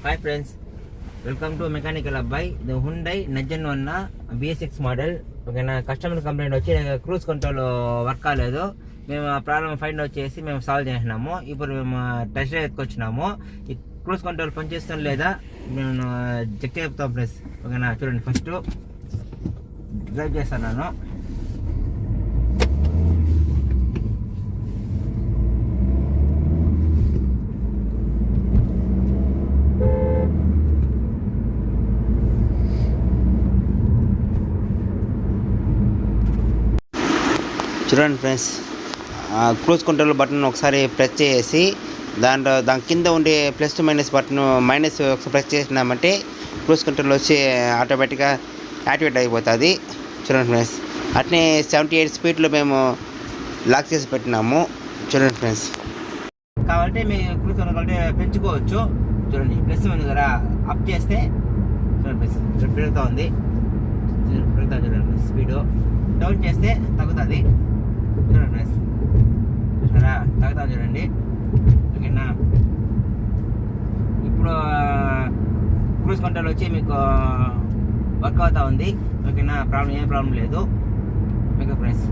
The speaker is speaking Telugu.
Hi friends, welcome to mechanical అబ్బాయి. ఇది హుండై నజన్ వన్ BS6 మోడల్. ఓకేనా, కస్టమర్ కంప్లైంట్ వచ్చి క్రూజ్ కంట్రోల్ వర్క్ కాలేదు. మేము ఆ ప్రాబ్లమ్ ఫైండ్ అవుట్ చేసి మేము సాల్వ్ చేసినాము. ఇప్పుడు మేము టెస్ట్ డ్రైవ్ ఎత్తుకొచ్చినాము. ఈ క్రూజ్ కంట్రోల్ పనిచేస్తాం లేదా మేము చెక్ చెప్తాం ఫ్రెండ్స్. ఓకేనా, చూడండి, ఫస్ట్ డ్రైవ్ చేస్తున్నాను. చూడండి ఫ్రెండ్స్, క్రూజ్ కంట్రోల్ బటన్ ఒకసారి ప్రెస్ చేసి దాని కింద ఉండే plus to minus button minus ఒకసారి ప్రెస్ చేసినామంటే క్రూజ్ కంట్రోల్ వచ్చి ఆటోమేటిక్గా యాక్టివేట్ అయిపోతుంది. చూడండి ఫ్రెండ్స్, అట్నే 78 స్పీడ్లో మేము లాక్ చేసి పెట్టినాము. చూడండి ఫ్రెండ్స్, కావాలంటే మీ క్రూజ్ కంట్రోల్ అంటే పెంచుకోవచ్చు. చూడండి, ప్లస్ ఉంది కదా, అప్ చేస్తే చూడండి ఫ్రెండ్స్ పెరుగుతూ ఉంది. చూడండి స్పీడు, డౌన్ చేస్తే తగ్గుతుంది. చూడండి ఫ్రెండ్స్, చూసారా, తగ్గుతుంది చూడండి. ఓకేనా, ఇప్పుడు క్రూజ్ కంట్రోల్ వచ్చి మీకు వర్క్ అవుతా ఉంది. ఓకేనా, ఏ ప్రాబ్లం లేదు. Okay friends.